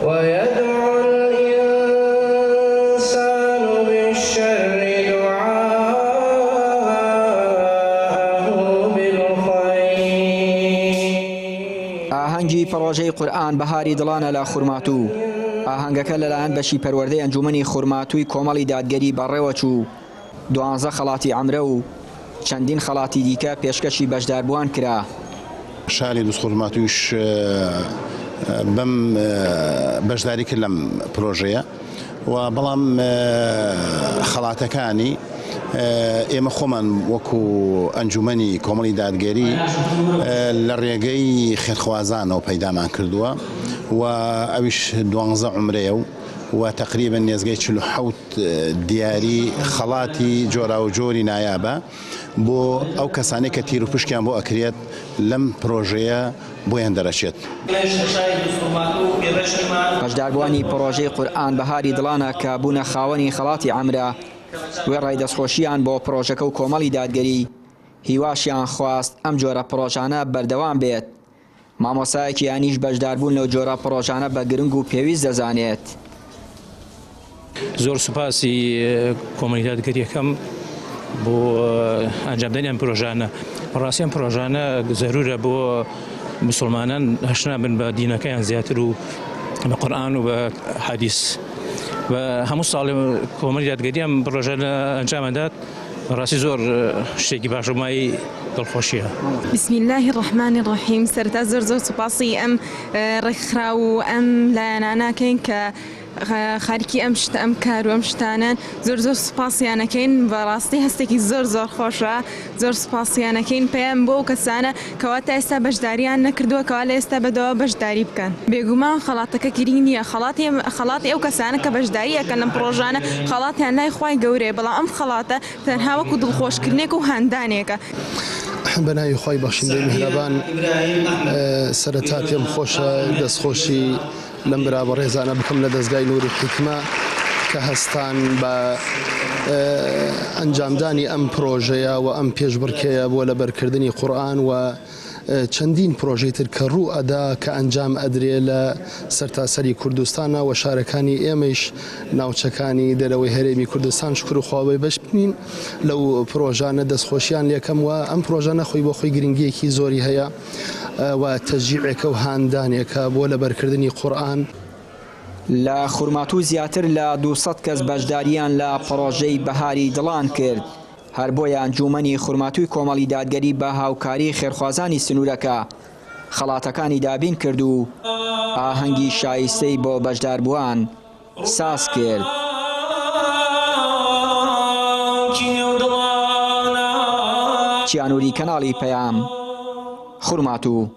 ويدعو الإنسان بالشر دعاءه بالخير. ئاهەنگی پڕۆژەی قورئان بەهاری دڵانە لە خورماتوو. ئاهەنگەکە لەلایەن بەشی پەروەردەی ئەنجومەنی خورماتووی کۆمەڵی دادگەری بەڕێوە چوو. 12 خەڵاتی عەمرە و چەندین خەڵاتی دیکە پێشکەشی بەشداربووان کرا. شاری دووس خورماتوویش بەم بەشداری کرد لەم پرۆژەیە و بەڵام خەڵاتەکانی ئێمە خۆمان وەکو ئەنجومەنی کۆمەڵی دادگەری لە ڕێگەی خێرخوازانەوە پەیدامان کردووە و ئەویش 12 عومرەیە و تقریبا نێزگەی 47 دیاری خەڵاتی جۆرا و جۆری نایابە بۆ ئەو کەسانەی کە تیر و پشکیان بۆ ئەکرێت لەم پرۆژەیە بۆیان دەرەچێت. بەشداربووانی پرۆژەی قورئان بەهاری دڵانە کە بوونە خاوەنی خەڵاتی عەمرە وێ ڕێدەستخۆشییان بۆ پرۆژەکە و کۆمەڵی دادگەری هیواشیان خواست ئەم جۆرە پرۆژانە بەردەوام بێت. مامۆسایەکی یانیش بەشداربوون لەو جۆرە پرۆژانە بە گرنگ و پێویست دەزانێت. زۆر سوپاسی کۆمەڵی دادگەریەکەم بۆ ئەنجامدانی ئەم پرۆژانە. بەڕاستی ئەم پرۆژانە زەرورە بۆ مسلمانان هەشنا بن بە دینەکەیان زیاتر و بە قورئان و بە حەدیث. و هەموو ساڵی کۆمەڵی دادگەری ئەم پرۆژانە ئەنجامەدات. بەڕاستی زۆر شتێکی باش و مای دڵخۆشیە. بسم الله الرحمن الرحیم. سەرەتا زۆر سوپاسی ئەم ڕێکخرا و ئەم لایەنانەکەین کە خەریکی ئەم کار و ئەم شتانن. زۆر سوپاسیانەکەین. بەڕاستی هەستێکی زۆر خۆشە. زۆر سوپاسیانەکەین پێیان بۆ ئەو کەسانە کەوا تا ئێستا بەشداریان نەکردووە کەوا لە ئێستا بەدەوە بەشداری بکەن. بێگومان خەڵاتەکە گرنگ نییە. خەڵاتی ئەو کەسانە کە بەشداری ئەەکەن لەم پرۆژانە خەڵاتیان لای خوای گەورەیە، بەڵام ئەم خەڵاتە تەنها وەکو دڵخۆشکردنێک و هەندانێکە. بەناوی خۆی بەخشندەی میهرەبان سەرەتا پێم خۆشە دەستخۆشی لەم برا ڕێزانە بکەم لە دەستگای نووری حیکمە کە هەستان بە ئەنجامدانی ئەم پرۆژەیە و ئەم پێشبڕکێیە بۆ لەبەرکردنی قورئان و چەندین پرۆژەی تر کە ڕوو ئەدا کە ئەنجام ئەدرێ لە سەرتاسەری کوردستانە و شارەکانی ئێمەش ناوچەکانی دەرەوەی هەرێمی کوردستان شکر و خواوەی بەش بکەین لەو پرۆژانە دەستخۆشیان لێکەم و ئەم پرۆژانە خۆی بۆ خۆی گرنگیەکی زۆری هەیە و تەشجیعێکە و هاندانێکە بۆ لەبەرکردنی قورئان. لە خورماتوو زیاتر لە 200 کەس بەشداریان لە پرۆژەی بەهاری دڵان کرد. هەر بۆیە ئەنجومەنی خورماتووی کۆمەڵی دادگەری بە هاوکاری خێرخوازانی سنوورەکە خەڵاتەکانی دابین کرد و ئاهەنگی شایستەی بۆ بەشداربووان ساز کرد. چیانووری کەناڵی پەیام، خورماتوو.